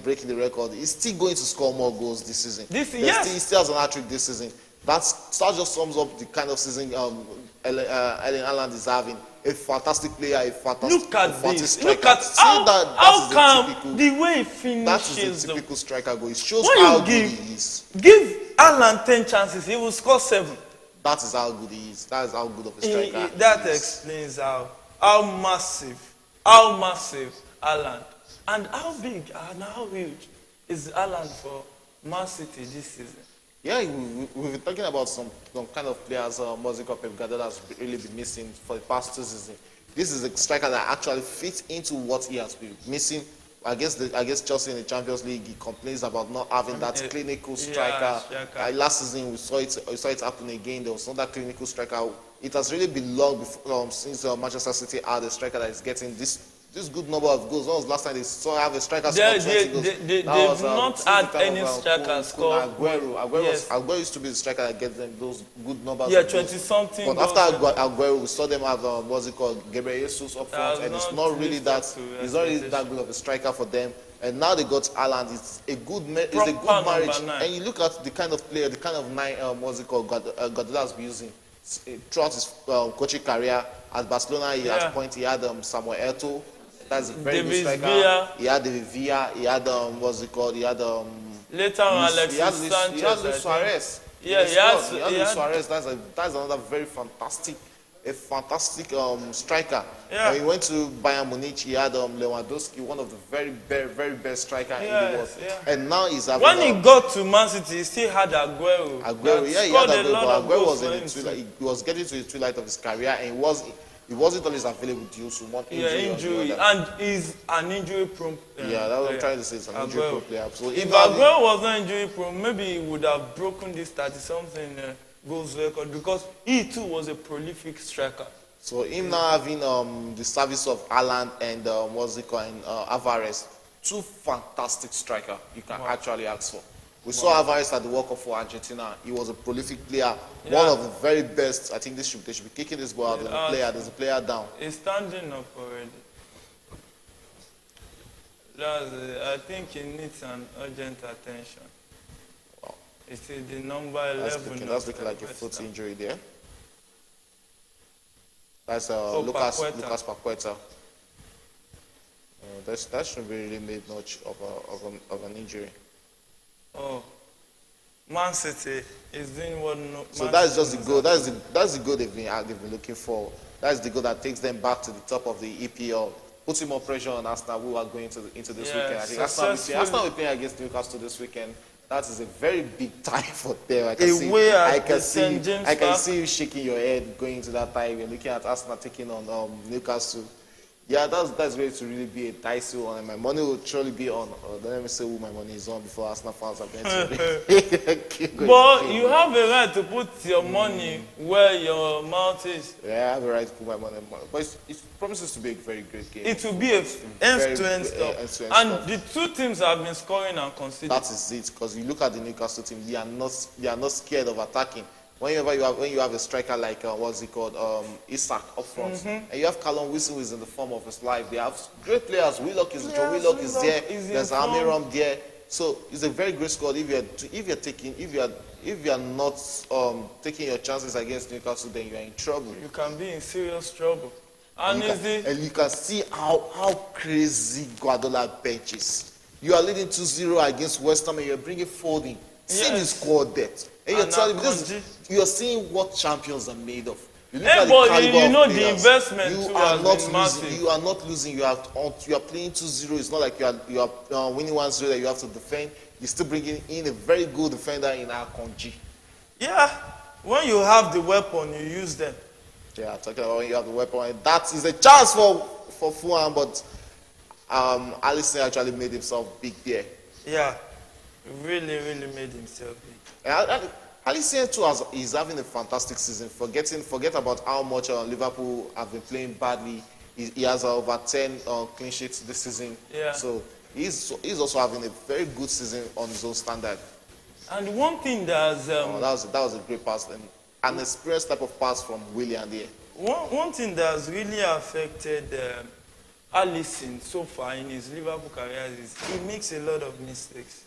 breaking the record. He's still going to score more goals this season. He still has an hat-trick this season. That just sums up the kind of season Erling Haaland is having. A fantastic player, a fantastic striker. Look at how come the way he finishes. That is a typical striker goal. It shows how good he is. Give Haaland 10 chances, he will score 7. That is how good he is. That is how good of a striker that explains how massive Haaland and how big and how huge is Haaland for Man City this season. Yeah, we've been talking about some kind of players Pep Guardiola has really been missing for the past 2 seasons. This is a striker that actually fits into what he has been missing. Against Chelsea in the Champions League, he complains about not having that clinical striker. Last season, we saw it happen again. There was not that clinical striker. It has really been long before, since Manchester City had a striker that is getting this good number of goals. When was the last time they saw have a striker score 20 goals? They've not had any striker score. Aguero used to be the striker that gets them those good numbers. Yeah, 20-something. But after Aguero, we saw them have Gabriel Jesus up front, and it's not really that. He's not really that good of a striker for them. And now they got Haaland. It's a good marriage. And you look at the kind of player, the kind of Guardiola has been using throughout his coaching career. At Barcelona, at point he had Samuel Eto'o. That's a very good striker. He had David Villa. He had He had later on Alexis Sanchez. He had Luis Suarez. He had Luis Suarez. That's another very fantastic striker. Yeah. When he went to Bayern Munich, he had Lewandowski, one of the very best strikers in the world. Yeah. And now he's having. When he got to Man City, he still had Aguero. He had Aguero. Aguero was getting to the twilight of his career, and he wasn't always available due to one injury. And he's an injury-prone that's what I'm trying to say. It's an injury-prone player. So if Aguero was not injury-prone, maybe he would have broken this 30-something goals record, because he too was a prolific striker. So him now having the service of Haaland and Alvarez, 2 fantastic strikers you can actually ask for. We saw Alvarez at the World Cup for Argentina. He was a prolific player, one of the very best. I think they should be kicking this ball out. There's a player down. He's standing up already. I think he needs an urgent attention. Wow. It's the number 11. That's looking like a foot injury there. That's Lucas Paqueta. That shouldn't be really made much of an injury. Oh, Man City is doing what so that's just the goal. That's the goal they've been looking for. That's the goal that takes them back to the top of the EPL, putting more pressure on Arsenal, who are going into this weekend. I think Arsenal will play against Newcastle this weekend. That is a very big time for them. I can see you shaking your head going into that time. You're looking at Arsenal taking on Newcastle. Yeah, that's going to really be a dicey one. And my money will surely be on. Let me say who my money is on before Arsenal fans are going to. But you have a right to put your money where your mouth is. Yeah, I have a right to put my money. But it promises to be a very great game. It will be a end-to-end stuff. And the 2 teams have been scoring and conceding. That is it. Because you look at the Newcastle team, they are not scared of attacking. When you have a striker like Isak up front, and you have Callum Wilson, who is in the form of his life. They have great players. Willock is there. There's Almiron there. So it's a very great squad. If you are not taking your chances against Newcastle, then you are in trouble. You can be in serious trouble. And you can see how crazy Guardiola benches. You are leading 2-0 against West Ham, and you're bringing Foden. See the squad depth. And you're telling me you're seeing what champions are made of. You look at the investment you are not losing. You are not losing. You are playing 2-0. It's not like you are winning 1-0 that you have to defend. You're still bringing in a very good defender in Akanji. Yeah, when you have the weapon, you use them. Yeah, talking about when you have the weapon, and that is a chance for Fulham, but Alisson actually made himself big there. Yeah, really made himself big. Alisson too is having a fantastic season. Forget about how much Liverpool have been playing badly. He has over 10 clean sheets this season. Yeah. So he's also having a very good season on his own standard. And one thing that was a great pass, and an experienced type of pass from Willian there. One thing that has really affected Alisson so far in his Liverpool career is he makes a lot of mistakes.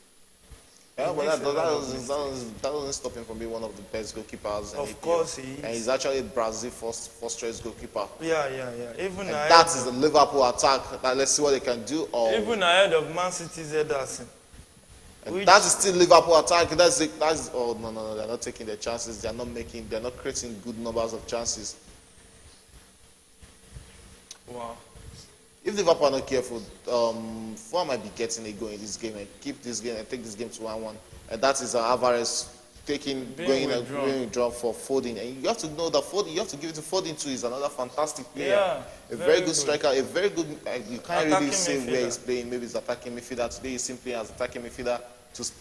Yeah, but that doesn't stop him from being one of the best goalkeepers. Of course he is. And he's actually Brazil's first choice goalkeeper. Yeah. Even and that is the Liverpool attack. Let's see what they can do. Even ahead of Man City's Ederson. That is still Liverpool attack. Oh no, they're not taking their chances. They're not creating good numbers of chances. Wow. If Liverpool are not careful, Fulham might be getting a goal in this game and keep this game and take this game to 1-1. And that is Alvarez going withdrawn for Foden. And you have to know that Foden, you have to give it to Foden too. He's another fantastic player. Yeah, a very good striker, a very good, you can't attacking really say midfielder. where he's playing. Maybe he's attacking midfielder. Today he's simply as attacking midfielder.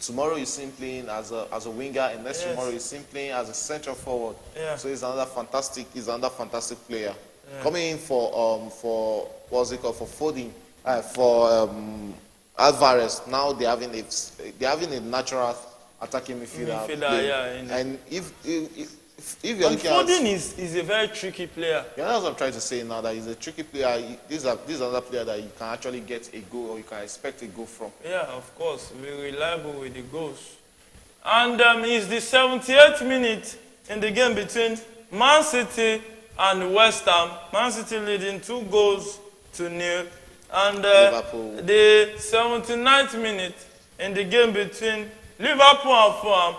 Tomorrow he's simply as a winger, and next tomorrow he's simply as a central forward. Yeah. So he's another fantastic player. Yeah. Coming in for what's it called, for Foden, for Alvarez. Now they're having a natural attacking midfielder. And if you're looking at Foden is a very tricky player. Yeah, that's what I'm trying to say now. That he's a tricky player. This is another player that you can actually get a goal or you can expect a goal from. Yeah, of course, very reliable with the goals. And it's the 78th minute in the game between Man City and West Ham. Man City leading 2-0. And the 79th minute in the game between Liverpool and Fulham.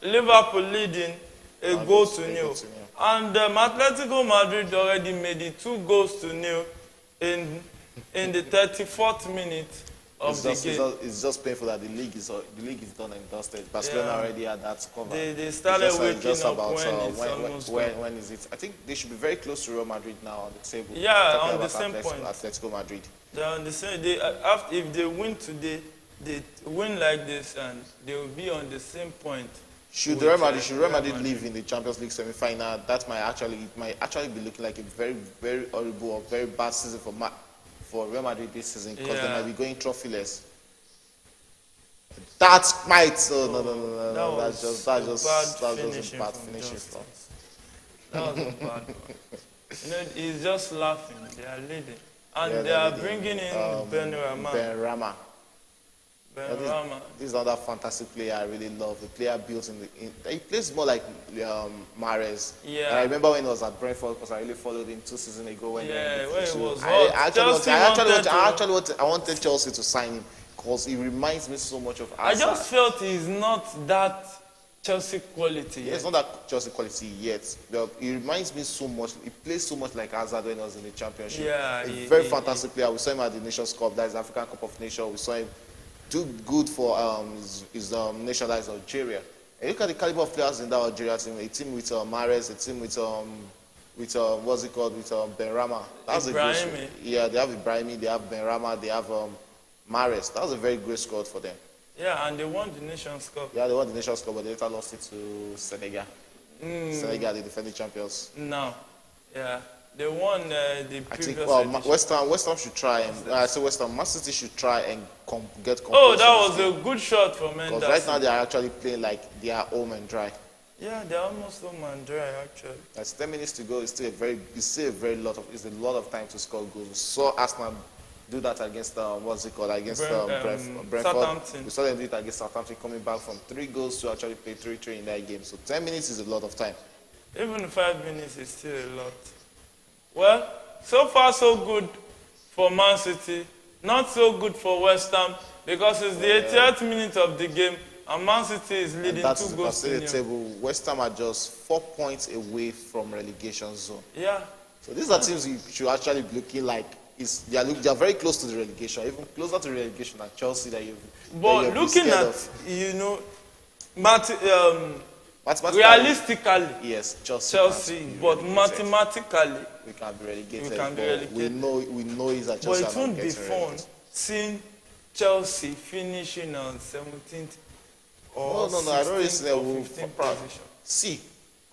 Liverpool leading a goal to nil. And Atletico Madrid already made it 2-0 in the 34th minute of the game. It's just painful that the league is done and dusted. Barcelona already had that cover. They started waking up when is it? I think they should be very close to Real Madrid now on the table. Yeah, on the same point. Atletico Madrid. They're on the same. If they win today, they win like this, and they will be on the same point. Should Real Madrid leave in the Champions League semi-final, that might actually be looking like a very, very horrible or very bad season for Real Madrid this season, because they might be going trophyless. That might. No. That's just bad finishing. That was a bad one. He's just laughing. They are leading, and they are bringing in Benrahma. This is another fantastic player I really love. The player built he plays more like Mahrez. Yeah. And I remember when he was at Brentford, because I really followed him 2 seasons ago. When he was I wanted Chelsea to sign him because he reminds me so much of Hazard. I just felt he's not that Chelsea quality yet. It's not that Chelsea quality yet. He reminds me so much. He plays so much like Hazard when he was in the Championship. Yeah, very fantastic player. We saw him at the Nations Cup. That is African Cup of Nations. We saw him do good for his nation, that is Algeria. And look at the caliber of players in that Algeria team. A team with Mahrez, a team with what's it called, with Benrahma. That's Ibrahim. A good. Yeah, they have Ibrahim, they have Benrahma, they have Mahrez. That was a very great squad for them. Yeah, and they won the Nations Cup. Yeah, they won the Nations Cup, but they later lost it to Senegal. Senegal, the defending champions. No, yeah. They won the previous edition. West Ham should try, and I say West Ham, Man City should try and get. Oh, that was a good shot from Mendes. Because right now they are actually playing like they are home and dry. Yeah, they're almost home and dry actually. There's 10 minutes to go. It's a lot of time to score goals. We saw Arsenal do that against Brentford. Southampton. We saw them do it against Southampton, coming back from 3 goals to actually play 3-3 in that game. So 10 minutes is a lot of time. Even 5 minutes is still a lot. Well, so far so good for Man City. Not so good for West Ham, because it's the 80th minute of the game and Man City is leading 2-0. Table. West Ham are just 4 points away from relegation zone. Yeah. So these are teams you should actually be looking like they are very close to the relegation, even closer to the relegation than Chelsea that you've. But looking at realistically, yes, Chelsea, but mathematically, we can be relegated. We know is that Chelsea. But it won't be fun seeing Chelsea finishing on 17th or 16th I don't really see or 15th position. See,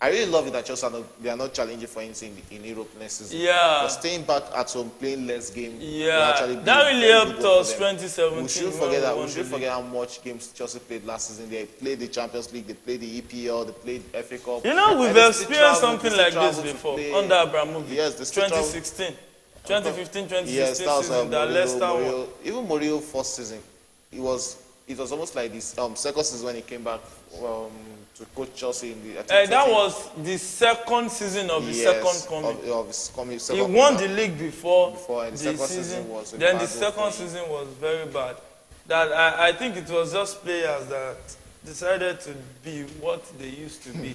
I really love it that Chelsea are not challenging for anything in Europe next season. Yeah. They're staying back at home, playing less games. Yeah, that really helped us 2017. We shouldn't forget that. We shouldn't forget how much games Chelsea played last season. They played the Champions League, they played the EPL, they played FA Cup. You know, we've experienced something like this before under Abramovich. Yes, 2016. 2015, 2016 yes, that was season that Leicester won. Even Mourinho first season, it was almost like this second season when he came back to coach Chelsea in the. That was the second season of his second coming. Of his coming. He won the league before the second season was then the second season was very bad. That I think it was just players that decided to be what they used to be,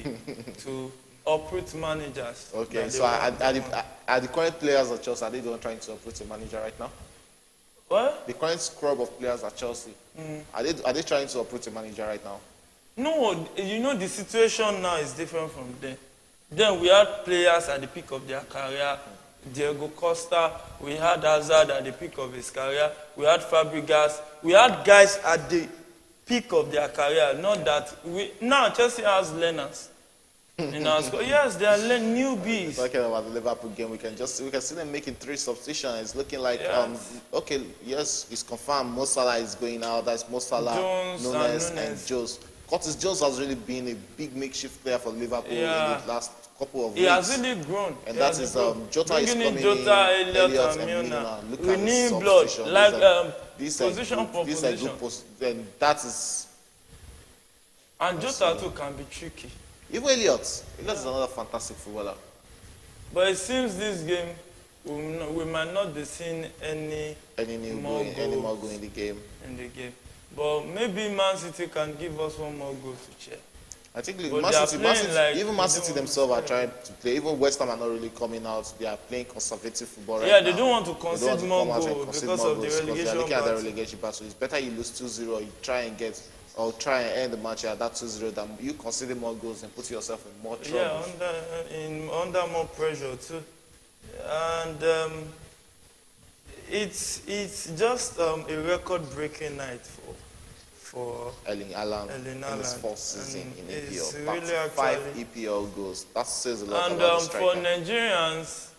to operate managers. Okay, so are the current players at Chelsea, are they the one trying to operate a manager right now? What? The current scrub of players at Chelsea, are they trying to operate a manager right now? No, you know the situation now is different from then. Then we had players at the peak of their career. Diego Costa, we had Hazard at the peak of his career, we had Fabregas, we had guys at the peak of their career. Not that now Chelsea has learners in our squad. Yes, they are newbies. Talking about the Liverpool game, we can see them making 3 substitutions. It's looking like okay, yes, it's confirmed. Mo Salah is going out. That's Mo Salah, Nunes, and Jones. Curtis Jones has really been a big makeshift player for Liverpool in the last couple of weeks. He has really grown. And that is Jota is coming in. Jota, Elliott, and Milner. We need blood, like position for position. Then that is. And Jota too can be tricky. Even Elliott is another fantastic footballer. But it seems this game we might not be seeing any more goal in the game. But maybe Man City can give us one more goal to cheer. I think Man City themselves are trying to play. Even West Ham are not really coming out. They are playing conservative football right now. Yeah, they don't want to concede more goals because of the relegation. They're looking at the relegation battle. It's better you lose 2-0. You try and end the match at that 2-0 than you concede more goals and put yourself in more trouble. Yeah, under more pressure too. And it's just a record-breaking night for Erling Haaland in his first season in EPL. Really 5 EPL goals. That says a lot about the striker. For Nigerians,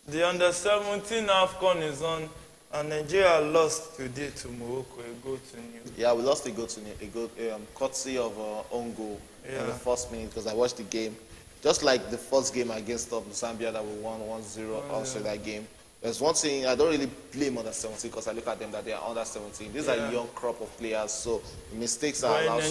the under-17 AFCON is on, and Nigeria lost today to Morocco, a goal to nil. Yeah, we lost a goal to nil, courtesy of own goal in the first minute because I watched the game. Just like the first game against Zambia that we won 1-0 also that game. There's one thing, I don't really blame under 17 because I look at them that they are under 17. These are a young crop of players, so mistakes are allowed.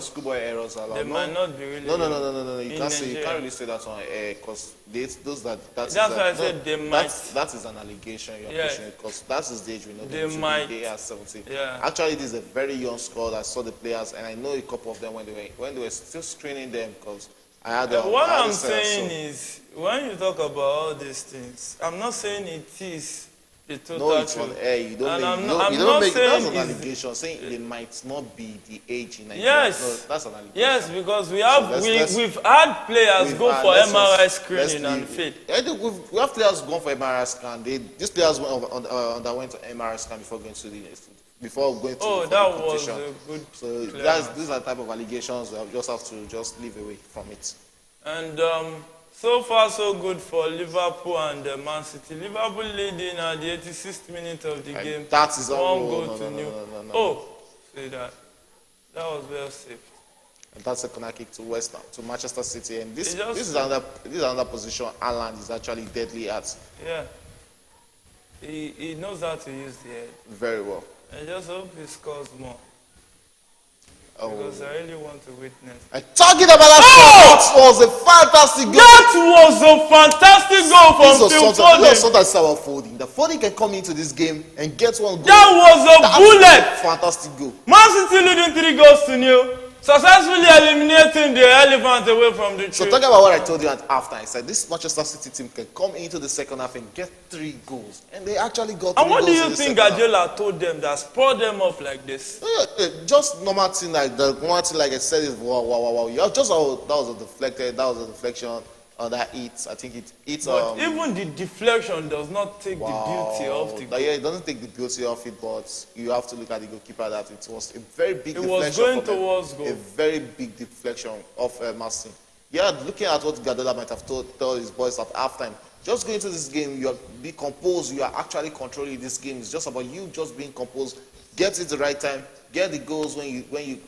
Schoolboy errors are allowed. They might not be really. No. You can't really say that on air because that's why I said they might. That is an allegation you're pushing because that is the age we know they are 17. Yeah. Actually, this is a very young squad. I saw the players and I know a couple of them when they were still screening them because I had what I'm saying is, when you talk about all these things, I'm not saying it is the total No, it's on air. You don't make that's an allegation saying they might not be the age in Nigeria. Yes. No, that's an allegation. Yes, because we've had players go for MRI screening and fail. We have players going for MRI scan. These players underwent MRI scan before going to the that was a good. So these are the type of allegations that you just have to just leave away from it. And so far so good for Liverpool and Man City. Liverpool leading at the 86th minute of the game. That is one goal to nil. Say that. That was well saved. And that's a corner kick to West Ham, to Manchester City. And this is another position Haaland is actually deadly at. Yeah. He knows how to use the head. Very well. I just hope he scores more. Because I really want to witness. Talking about that was a fantastic goal. That was a fantastic goal from Phil Foden. This was sometimes about Foden. The Foden can come into this game and get one goal. That was a bullet. Fantastic goal. Man City leading 3 goals to nil. Successfully eliminating the elephant away from the tree. So talking about what I told you at halftime, I said this Manchester City team can come into the second half and get 3 goals. And they actually got 3 goals. And what do you think Guardiola told them that spurred them up like this? Just normal thing like I said is wow. That was a deflection on that hit. I think it hits. But even the deflection does not take the beauty of the goal. Yeah, it doesn't take the beauty of it, but you have to look at the goalkeeper that it was a very big deflection. It was going towards goal. A very big deflection of Marcin. Yeah, looking at what Guardiola might have told his boys at halftime. Just going into this game, you are be composed. You are actually controlling this game. It's just about you just being composed. Get it the right time. Get the goals when you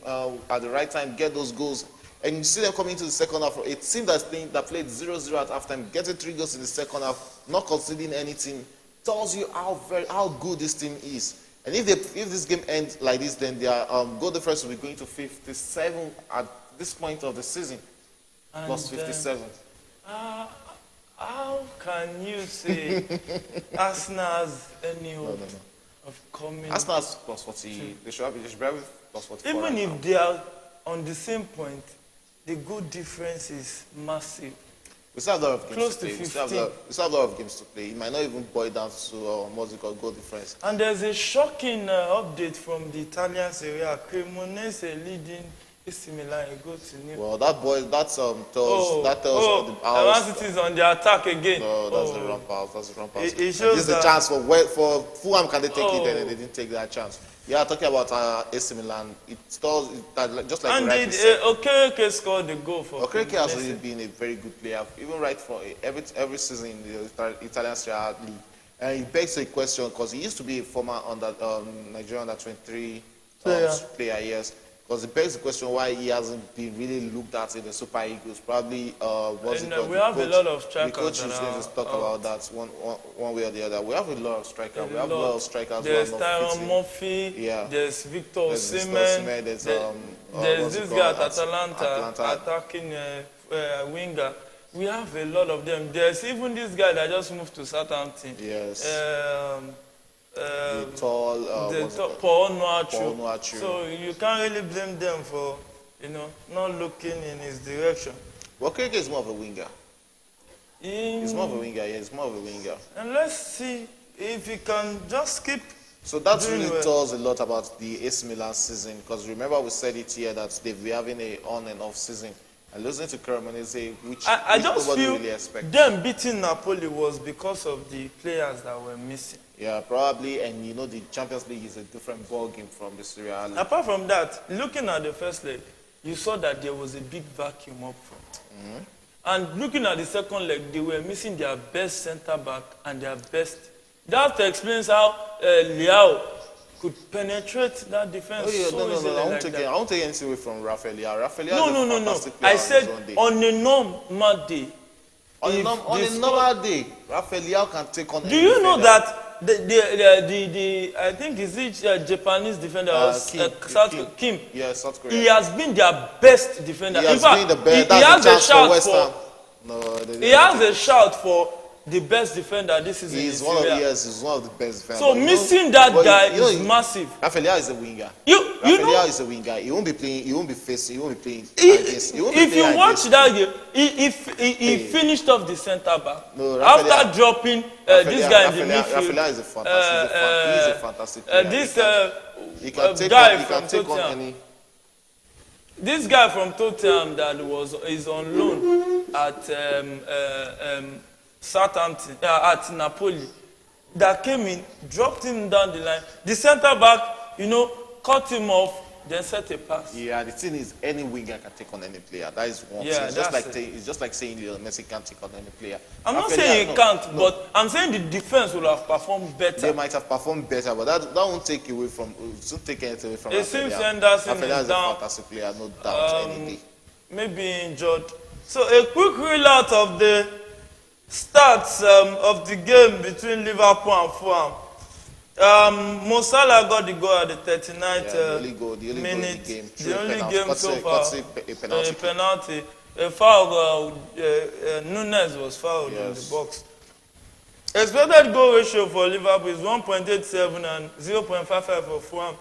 at the right time. Get those goals. And you see them coming into the second half. A team that played 0-0 at halftime, getting 3 goals in the second half, not conceding anything, tells you how good this team is. And if this game ends like this, then their goal difference will be going to 57 at this point of the season. And plus 57. How can you say Arsenal has any hope of coming? Arsenal has plus 40. They should have plus 44. Even if they are on the same point, the goal difference is massive. We still have a lot of games Close to play. to 15. We still have a lot of games to play. It might not even boil down to what's it called, goal difference. And there's a shocking update from the Italian Serie A. Cremonese leading AC Milan. Go to New. Well, that tells Man City is on the attack again. No, that's the wrong pass. That's the wrong pass. It shows this is a chance for Fulham. Can they take it? And they didn't take that chance. Yeah, talking about AC Milan, it tells that just like and you rightly said. Okereke scored the goal for. Okereke has really been a very good player, even right from every season in the Italian Serie A league. And it begs a question because he used to be a former Nigerian under-23 player, yes. Because it begs the question why he hasn't been really looked at in the Super Eagles. Probably, we have a lot of strikers. The coach is going to talk about that one way or the other. We have a lot of strikers. We have a lot of strikers. There's Tyrone Murphy. Yeah. There's Victor Osimhen. There's this guy at Atalanta attacking winger. We have a lot of them. There's even this guy that just moved to Southampton. Yes. Paul Onuachu. So you can't really blame them for, not looking in his direction. Well, Okereke is more of a winger. He's more of a winger, yeah, he's more of a winger. And let's see if he can just keep. So that really tells a lot about the AC Milan season, because remember we said it here that they've been having an on and off season. And losing to Cremonese, which I just feel really expect. Them beating Napoli was because of the players that were missing. Yeah, probably, and the Champions League is a different ball game from the Serie A. Apart from that, looking at the first leg, you saw that there was a big vacuum up front. Mm-hmm. And looking at the second leg, they were missing their best centre-back and their best. That explains how Leao could penetrate that defense so easily. I won't take anything away from Rafael Leao. Rafael Leao is a fantastic player. I said on a normal day. On a normal day, Rafael Leao can take on. Do you know that I think is it Japanese defender Kim? Yeah, South Korea. He has been their best defender. He has been the best. He has a shout for. He has a shout for the best defender this season. He's one of the best defenders. So missing that guy is massive. Rafael Leao is a winger. Rafael Leao is a winger. He won't be playing. He won't be facing. He won't be playing against. If you watch that game, he finished off the centre back after dropping this guy in the midfield. Rafael Leao is a fantastic player. This guy from Tottenham. This guy from Tottenham that is on loan at Southampton, at Napoli, that came in, dropped him down the line. The centre back, cut him off, then set a pass. Yeah, the thing is, any winger can take on any player. That is one thing. It's just like saying Messi can't take on any player. I'm not saying he can't, but I'm saying the defense will have performed better. They might have performed better, but that won't take anything away from. It seems Henderson is down. A fantastic player, no doubt. Any day. Maybe injured. So a quick reload of the stats of the game between Liverpool and Fulham. Mo Salah got the goal at the 39th minute. The only game so far. A penalty. A foul. Nunes was fouled in the box. Expected goal ratio for Liverpool is 1.87 and 0.55 for Fulham.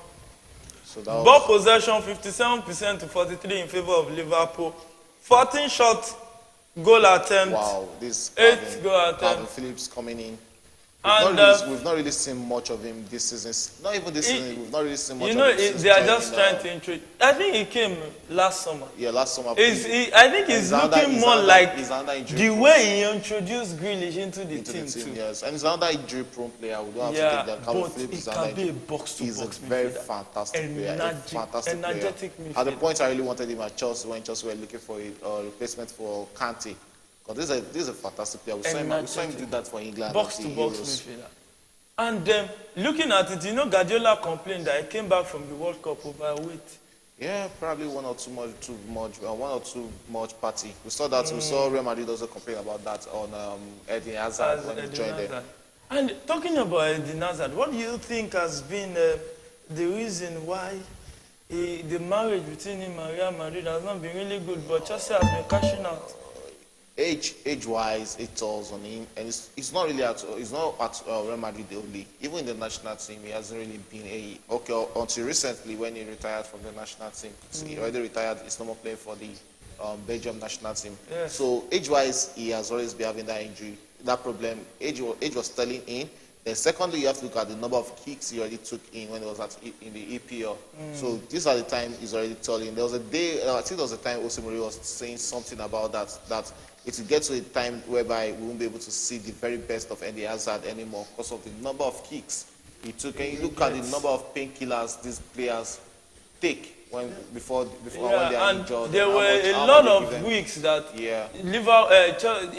Ball possession 57% to 43 in favor of Liverpool. 14 shots. Goal attempt. Wow, this 8 goal attempt. Calvin Phillips coming in. We've not really seen much of him this season. Not even this season. We've not really seen much of him. They are just trying to introduce. I think he came last summer. Yeah, last summer. I think he's looking more like the way he introduced Grealish into the team too. Yes, and he's another injury-prone player. We don't have to take that. Calvin Phillips can be a box-to-box. He's a very fantastic player. Energetic midfielder. At the point, I really wanted him at Chelsea when Chelsea were looking for a replacement for Kante. Because this is a fantastic player. We saw him do that for England. Box-to-box midfielder. And looking at it, Guardiola complained that he came back from the World Cup overweight. Yeah, probably one or two much party. We saw that. We saw Real Madrid also complain about that on Eden Hazard when he joined them. And talking about Eden Hazard, what do you think has been the reason why the marriage between him and Real Madrid has not been really good, but Chelsea has been cashing out? Age-wise, it tells on him, and it's not really at Real Madrid only. Even in the national team, he hasn't really been until recently when he retired from the national team. He already retired. He's no more playing for the Belgium national team. Yes. So age-wise, he has always been having that injury, that problem. Age was telling in. Then secondly, you have to look at the number of kicks he already took in when he was in the EPL. So these are the time he's already telling. There was a day, I think there was a time Jose Mourinho was saying something about that it will get to a time whereby we won't be able to see the very best of Eden Hazard anymore because of the number of kicks he took. And you look at the number of painkillers these players take before when they are injured. There were a lot of weeks that he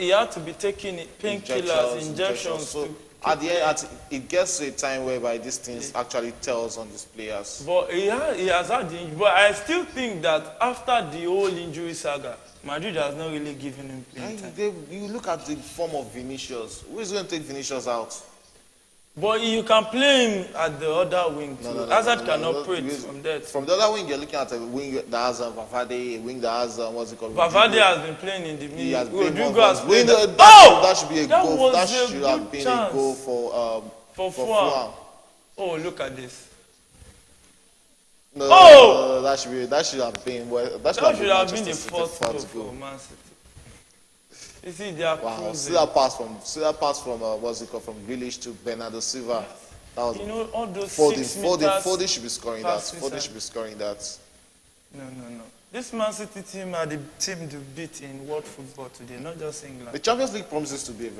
had to be taking painkillers, injections. So at the end, it gets to a time whereby these things actually tells on these players. But he has had the injury. But I still think that after the whole injury saga, Madrid has not really given him playing time. You look at the form of Vinicius. Who is going to take Vinicius out? But you can play him at the other wing too. Hazard can operate from there. From the other wing, you're looking at a wing that has Valverde, a wing that has what's it called? Valverde has been playing in the middle. He has played Rodrigo has played. That should be a goal. That should have been a goal for Fulham. Oh, look at this. No, that should have been that should have been the fourth goal for Man City. You see, they are closing. See that pass from what's it called, from Grealish to Bernardo Silva. That was all those Foden should be scoring that. Foden should be scoring that. No. This Man City team are the team to beat in world football today, not just England. The Champions League promises to be a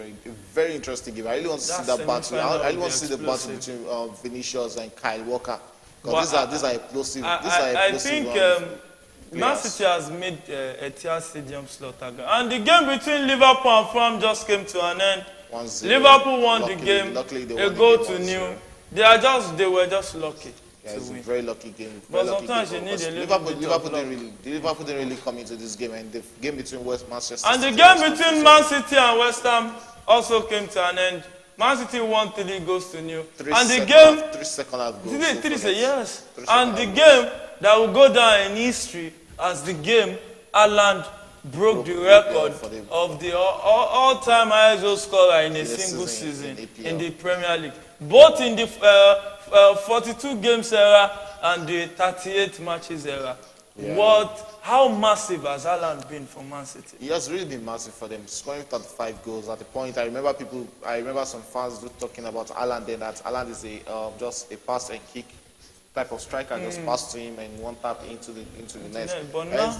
very interesting game. I really want to see that battle. I really want to see the battle between Vinicius and Kyle Walker. Because these are explosive. I think Man City has made Etihad Stadium slaughter ground. And the game between Liverpool and Fulham just came to an end. 1-0. Liverpool won the game. A goal to nil. They were just lucky. Yeah, it's a very lucky game. But sometimes you need a little bit of luck. Liverpool didn't really come into this game, and the game between Manchester and the game between Man City and West Ham also came to an end. Man City won 3 goals to nil. And the game 3 second half goals. Yes. And the game that will go down in history as the game Haaland broke the record of the all-time highest goal scorer in a single season in the Premier League, both in the 42 games era and the 38 matches era. Yeah. How massive has Haaland been for Man City? He has really been massive for them, scoring 35 goals at the point. I remember some fans talking about Haaland then, that Haaland is just a pass and kick type of striker, just pass to him and one tap into the net. Yeah, but now,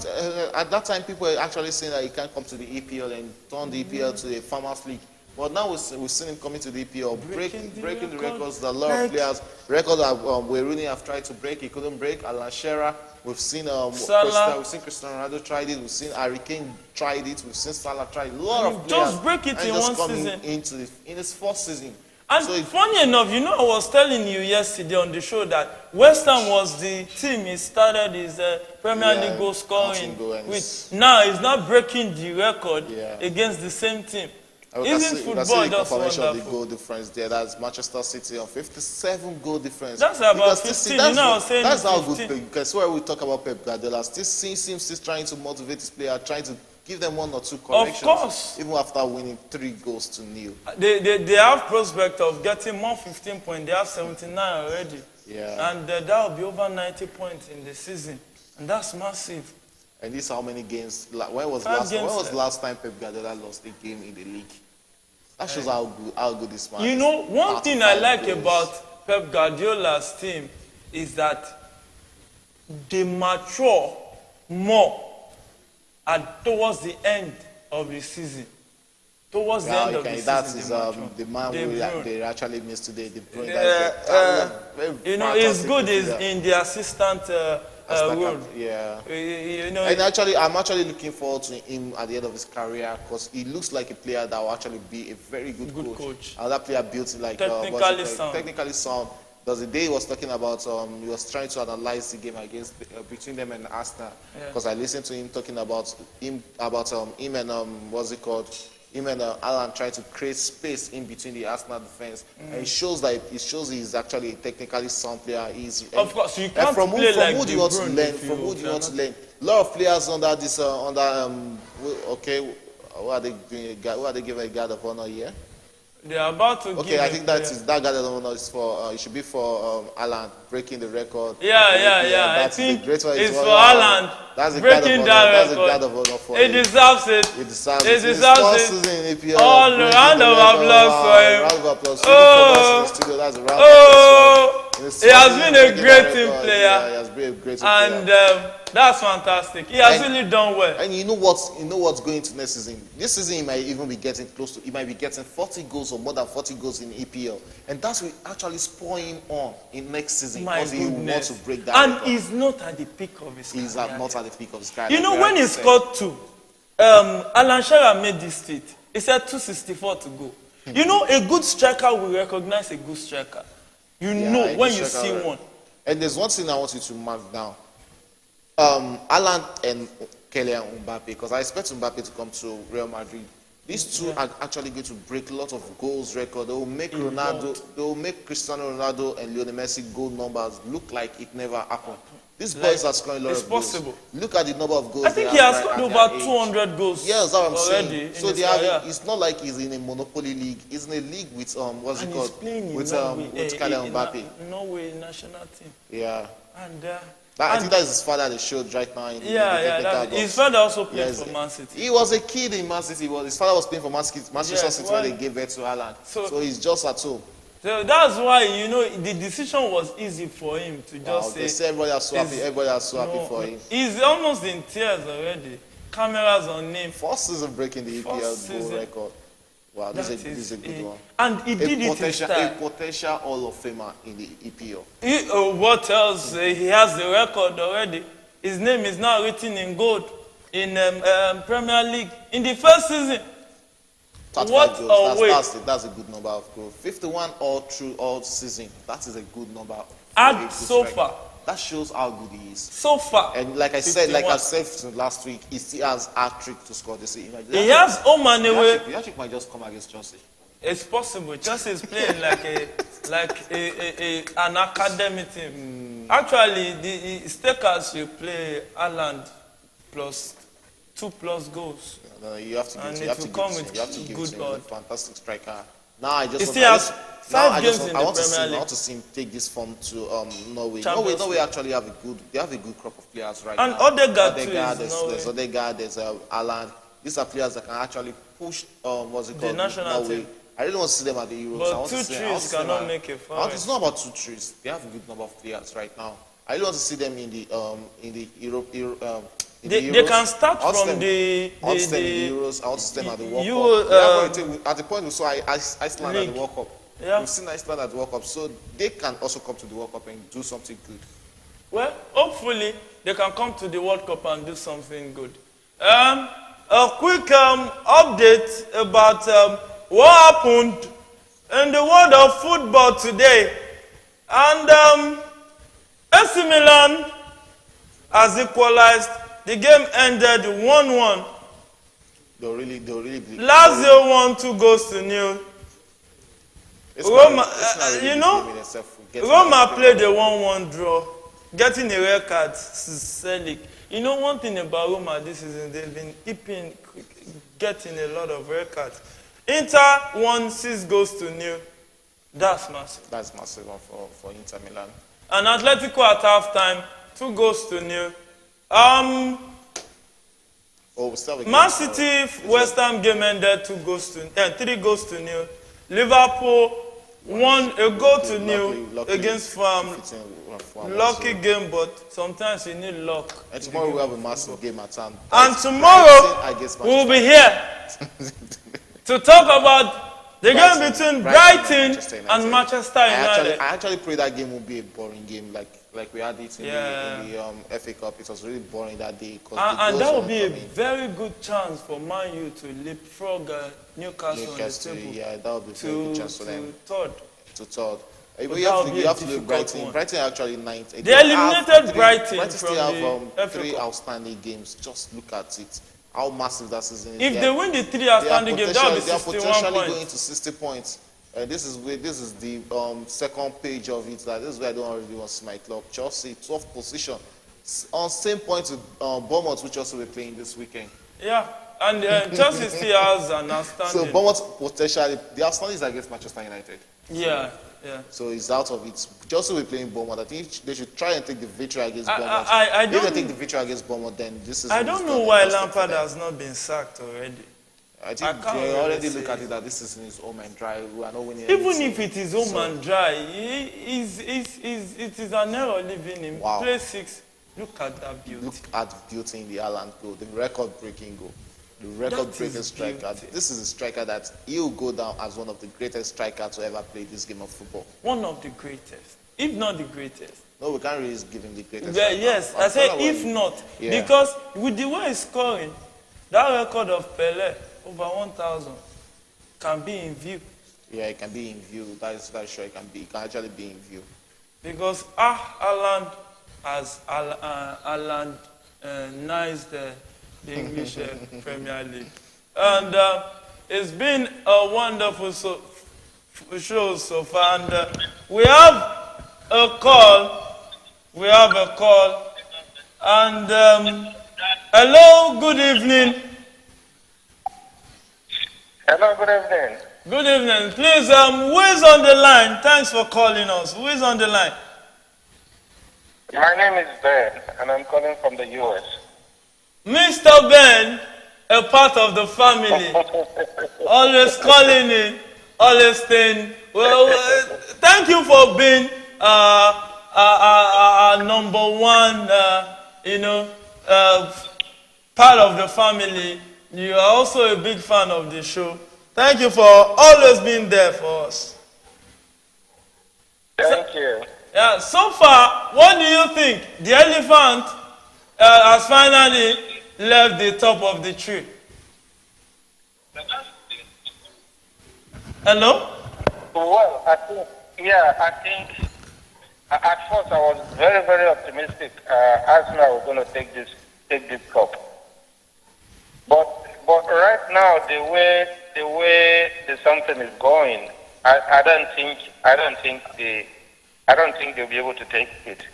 at that time, people were actually saying that he can't come to the EPL and turn the EPL to a Farmers League. But now we've seen him coming to the EPL, breaking the records that a lot of players, records that Wayne Rooney have tried to break, he couldn't break. Alan Shearer, we've seen Cristiano Ronaldo tried it, we've seen Harry Kane tried it, we've seen Salah try it. A lot of players just break it in one season. In his first season. And so funny enough, I was telling you yesterday on the show that West Ham was the team he started his Premier League goal scoring with. Now he's not breaking the record against the same team. Isn't football just wonderful? Of the goal difference there. That's Manchester City on 57 goal difference. That's about 15. That's how good. Because where we talk about Pep Guardiola, still trying to motivate his player, trying to give them 1 or 2 corrections. Of course. Even after winning 3 goals to nil. They have prospect of getting more 15 points. They have 79 already. Yeah. And that will be over 90 points in the season. And that's massive. And this how many games? When was last time Pep Guardiola lost a game in the league? That shows how good this man is. One thing I like about Pep Guardiola's team is that they mature more towards the end of the season. Towards the end of the season. That is the man they actually missed today. He's good in the assistant role. Yeah. And I'm actually looking forward to him at the end of his career because he looks like a player that will actually be a very good coach. And that player built like technically sound. Technically sound. there was a day he was talking about, he was trying to analyze the game against between them and Arsenal. Because I listened to him talking about him and what's it called? Him and Alan trying to create space in between the Arsenal defense, and it shows he's actually a technically sound player. Of course, you can't play like who do you want to learn? From who do you want to learn? A lot of players under this okay, who are they doing? Who are they giving a guard of honor here? They are about to. Okay, I think that guard of honor is for. It should be for Alan breaking the record. Yeah. I think it's for Alan. That's breaking that record. That's a guard of honor for him. He deserves it. He deserves it. He deserves it. All round of applause for him. Round of applause. That's a round of applause. He has been a great team player. Yeah, he has been a great team player. And that's fantastic. He has really done well. And you know what's going to next season? This season he might even be getting close to. He might be getting 40 goals or more than 40 goals in EPL, and that's will actually spur him on in next season because he wants to break that. And record. He's not at the peak of his career. He's not at the peak of his career. You know when he scored 2, Alan Shearer made this tweet. He said 264 to go. You know a good striker will recognize a good striker. You know when you see one. And there's one thing I want you to mark down. Alan and Kylian Mbappe, because I expect Mbappe to come to Real Madrid. These two are actually going to break a lot of goals record. They will make Cristiano Ronaldo and Lionel Messi goal numbers look like it never happened. These boys are scoring a lot of goals. It's possible. Look at the number of goals. I think he has scored over 200 goals. Yeah, that's what I'm saying. So it's not like he's in a monopoly league. He's in a league with what's it called? With Kylian Mbappe. Norway national team. Yeah. And I think that is his father they showed right now. His father also played for Man City. He was a kid in Man City. His father was playing for Manchester City when they gave birth to Haaland. So he's just at home. So that's why, the decision was easy for him to just say. They say everybody is so happy for him. He's almost in tears already. Cameras on him. First season breaking the EPL goal record. Wow, this is a good one. And he did it in style. A potential Hall of Famer in the EPL. What else? He has the record already. His name is now written in gold in Premier League. In the first season. What a way. That's a good number of goals. 51 all through all season. That is a good number. And so far. That shows how good he is. So far. And like I said last week, he still has hat-trick to score this season. He has home and away. Hat-trick might just come against Chelsea. It's possible. Chelsea is playing like an academy team. Actually, the Stakers should play Haaland plus 2+ goals. No, you have to give him a fantastic striker. Now I just want to see him take this form to Norway. Norway actually have a good crop of players right now. And Odegaard, there's Odegaard, there's Haaland. These are players that can actually push the national team. I really want to see them at the Euros. But 2 trees cannot make a fire. It's not about 2 trees. They have a good number of players right now. I really want to see them in the Europe. They can start from the Euros. I want to see them at the World Cup. At the point we saw Iceland at the World Cup. Yeah. We've seen Iceland at the World Cup, so they can also come to the World Cup and do something good. Well, hopefully they can come to the World Cup and do something good. A quick update about what happened in the world of football today. And AC Milan has equalized. The game ended 1-1. Lazio won 2 goals to 0. Roma, Roma played a 1-1 draw, getting a red card. Celik. One thing about Roma this season, they've been getting a lot of red cards. Inter won 6 goals to 0. That's massive. That's massive for Inter Milan. And Atletico at halftime, 2 goals to 0. Man City West Ham game ended 3 goals to 0. Liverpool won a goal to 0 against Fulham. Lucky game, but sometimes you need luck. And tomorrow we have a massive game at hand. And tomorrow we'll be here to talk about the game between Brighton and Manchester United. I actually pray that game will be a boring game, like we had it in the FA Cup. It was really boring that day. And that would be a very good chance for Man U to leapfrog Newcastle on the table. Yeah, that would be a very good chance for them. To third. To third. You have to look Brighton. Brighton are actually ninth. They eliminated Brighton. Brighton still have 3 outstanding games. Just look at it. How massive that season is. If they win the 3 outstanding games, that will be 61 points. They are potentially going to 60 points. This is the second page of it. This is where I don't really want to see my club. Chelsea, 12th position. On same point with Bournemouth, which also we're playing this weekend. Yeah, and Chelsea still has an outstanding. So Bournemouth potentially, the outstanding is against Manchester United. Yeah. So he's out of it. Chelsea will playing Bournemouth. I think they should try and take the victory against Bournemouth. If they take the victory against Bournemouth, then this is. I don't know why Lampard has not been sacked already. I think they already look at it that this season is home and dry. We are not winning. Even if it is home and dry, it is an error leaving him. Wow. Play 6. Look at that beauty. Look at the beauty in the Haaland goal, the record-breaking goal. The record-breaking striker. This is a striker that he'll go down as one of the greatest strikers to ever play this game of football. One of the greatest, if not the greatest. No, we can't really give him the greatest. Yes, I say if not. Yeah. Because with the way he's scoring, that record of Pelé, over 1,000, can be in view. Yeah, it can be in view. That's sure it can be. It can actually be in view. Because Haaland has Haalandized the English Premier League. And it's been a wonderful show so far. And we have a call. And hello, good evening. Hello, good evening. Good evening. Please, who is on the line? Thanks for calling us. Who is on the line? My name is Ben, and I'm calling from the U.S. Mr. Ben, a part of the family, always calling in, always staying. Well, thank you for being number one, part of the family. You are also a big fan of the show. Thank you for always being there for us. Thank you. Yeah, so far, what do you think? The elephant has finally left the top of the tree. Hello? Well, I think at first I was very, very optimistic. Arsenal was going to take this cup. But right now, the way the something is going, I don't think they'll be able to take it.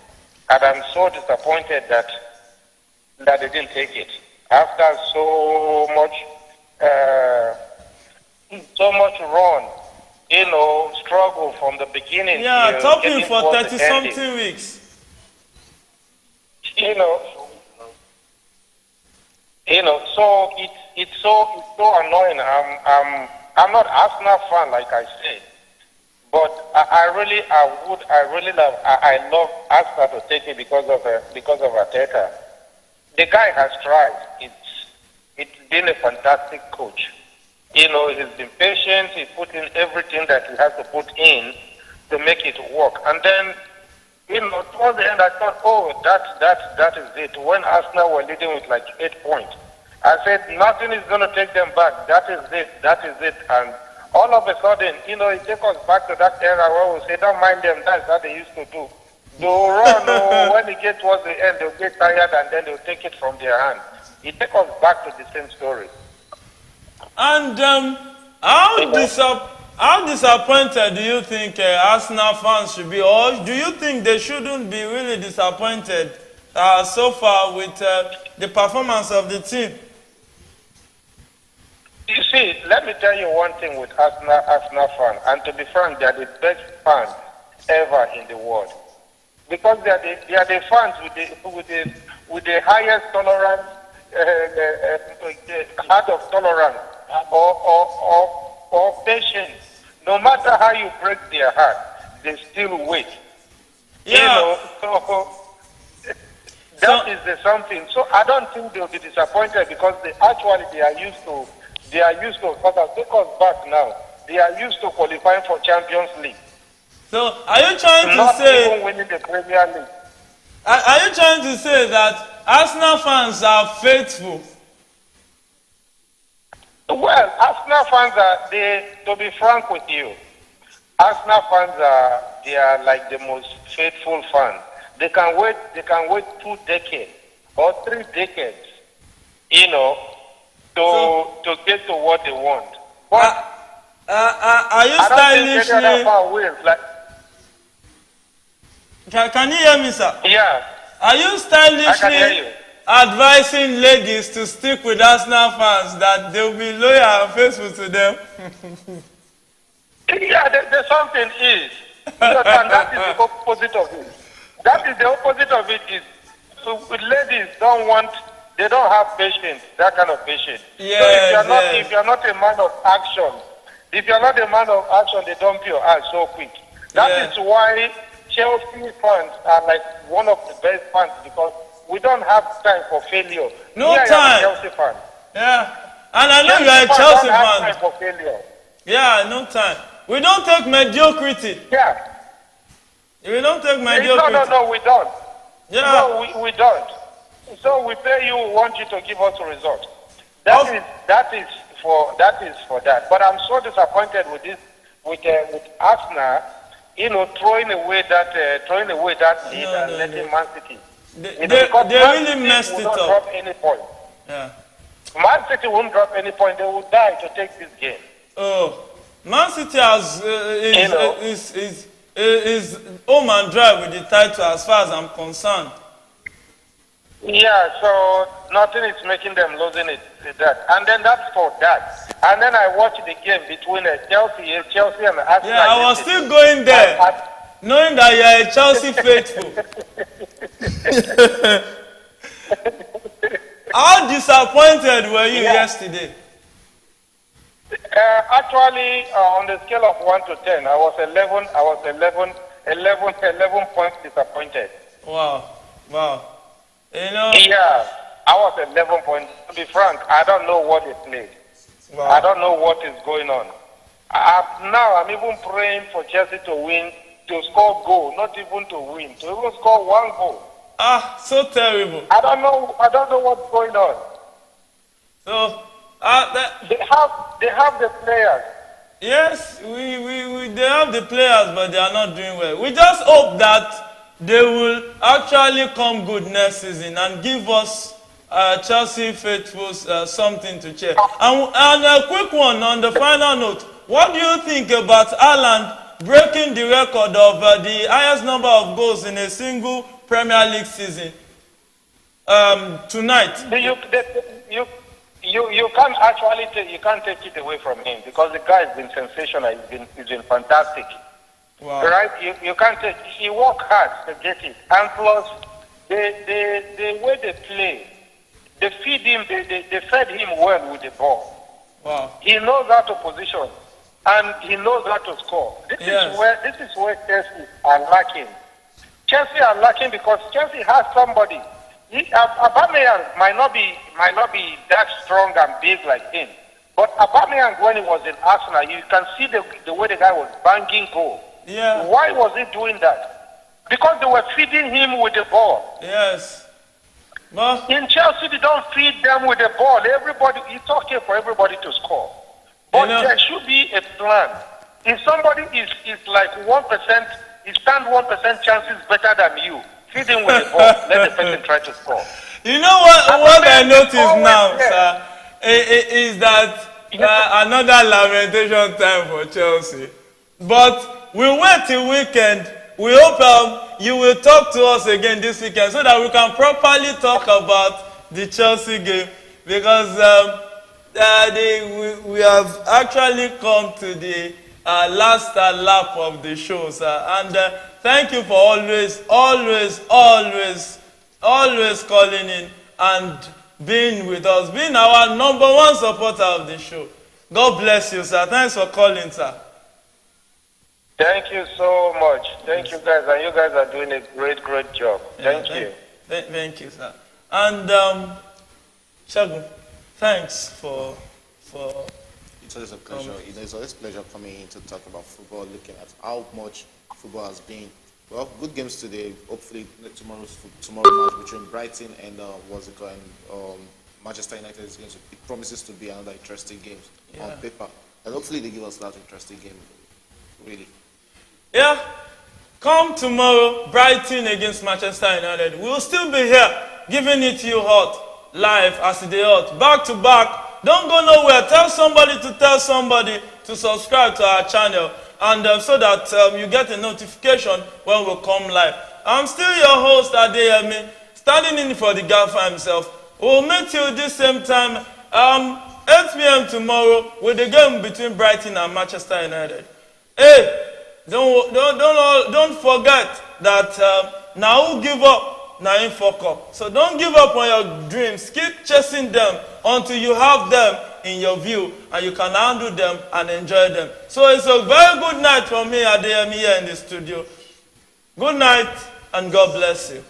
And I'm so disappointed that they didn't take it after so much run, struggle from the beginning. Yeah, talking for 30-something weeks. So it's so annoying. I'm not Arsenal fan, like I said, but I love Arsenal to take it because of Arteta. The guy has tried. It's been a fantastic coach. He's been patient. He's put in everything that he has to put in to make it work. And then, towards the end, I thought, that is it. When Arsenal were leading with like 8 points, I said, nothing is going to take them back. That is it. And all of a sudden, it takes us back to that era where we say, don't mind them. That's what they used to do. They'll run. When they get towards the end, they'll get tired and then they'll take it from their hand. It takes us back to the same story. And how disappointed do you think Arsenal fans should be? Or do you think they shouldn't be really disappointed so far with the performance of the team? You see, let me tell you one thing with Arsenal fans, and to be frank, they are the best fans ever in the world. Because they are the fans with the highest tolerance, heart of tolerance, or patience. No matter how you break their heart, they still wait. Yeah. That is something. So I don't think they'll be disappointed because they are used to. Because I'll take us back now. They are used to qualifying for Champions League. So are you trying to not say? Even winning the Premier League. Are you trying to say that Arsenal fans are faithful? Well, Arsenal fans to be frank with you, Arsenal fans they are like the most faithful fans. They can wait 2 decades or 3 decades, to get to what they want. But are you I don't think stylishly? any other fan wins. Like, Can you hear me, sir? yeah, Are you I can hear stylishly you. advising ladies to stick with Arsenal fans, that they'll be loyal and faithful to them? Yeah, the something is. That is the opposite of it. That is the opposite of it. Is ladies they don't have patience, that kind of patience. Yes, so if you're not a man of action, they dump your ass so quick. That is why Chelsea fans are like one of the best fans, because we don't have time for failure. No Here time. I am a Chelsea fan. Yeah. And I know you are a Chelsea don't have fan. time for failure. Yeah, no time. We don't take mediocrity. Yeah. We don't take mediocrity. No, we don't. Yeah. No, we don't. So we pay you, we want you to give us a result. That is for that. But I'm so disappointed with this, with Arsenal, throwing away that lead and letting Man City. They really messed it up. up. Drop any point. Yeah. Man City won't drop any point. They will die to take this game. Oh, Man City is home and dry with the title as far as I'm concerned. Yeah, so nothing is making them losing it. That, and then that's for that. And then I watched the game between Chelsea and Arsenal. Yeah, I was still going there, knowing that you are a Chelsea faithful. How disappointed were you yesterday? Actually, on the scale of 1 to 10, I was 11 points disappointed. Wow. Yeah, I was 11 points. To be frank, I don't know what is played. Wow. I don't know what is going on. Now I'm even praying for Chelsea to win, to score goal, not even to win, to even score 1 goal. So terrible. I don't know what's going on. So they have the players. yes, they have the players, but they are not doing well. We just hope that they will actually come good next season and give us Chelsea faithfuls something to cheer. And a quick one on the final note. What do you think about Haaland breaking the record of the highest number of goals in a single Premier League season tonight? You can't actually you can't take it away from him, because the guy has been sensational. He's been fantastic. Wow. Right? You can't take. He worked hard to get it, and plus the way they play, they feed him. They fed him well with the ball. Wow. He knows how to position, and he knows how to score. This is where Chelsea are lacking. Chelsea are lacking because Chelsea has somebody. Aubameyang might not be that strong and big like him, but Aubameyang, when he was in Arsenal, you can see the way the guy was banging goal. Yeah. Why was he doing that? Because they were feeding him with the ball. Yes. But in Chelsea, they don't feed them with the ball. It's okay for everybody to score, but there should be a plan. If somebody is like 1%, he stands 1% chances better than you. Feed him with the ball. Let the person try to score. You know what I notice now, sir, is that another lamentation time for Chelsea. But we'll wait till weekend. We hope you will talk to us again this weekend so that we can properly talk about the Chelsea game, because we have actually come to the last lap of the show, sir. And thank you for always calling in and being with us, being our #1 supporter of the show. God bless you, sir. Thanks for calling, sir. Thank you so much. Thank you, guys. And you guys are doing a great job. Thank you. Thank you, sir. And Shagun, thanks for. It's always a pleasure. It's always a pleasure coming in to talk about football, looking at how much football has been. Well, good games today. Hopefully tomorrow match between Brighton and Manchester United is going to. It promises to be another interesting game on paper, and hopefully they give us that interesting game. Really. Yeah, come tomorrow, Brighton against Manchester United. We'll still be here giving it to you hot, live as it is hot, back to back. Don't go nowhere. Tell somebody to subscribe to our channel, and so that you get a notification when we come live. I'm still your host, Adeyemi, standing in for the gaffer himself. We'll meet you this same time, 8 p.m. tomorrow with the game between Brighton and Manchester United. Hey, don't forget that now who give up, now in fuck up. So don't give up on your dreams. Keep chasing them until you have them in your view and you can handle them and enjoy them. So it's a very good night from me, Adeyemi, here in the studio. Good night and God bless you.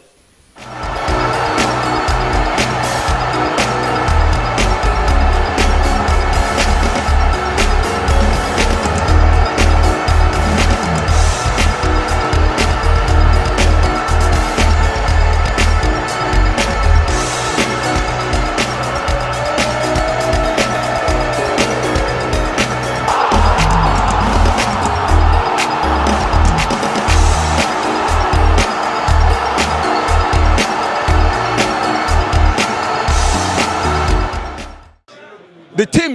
The team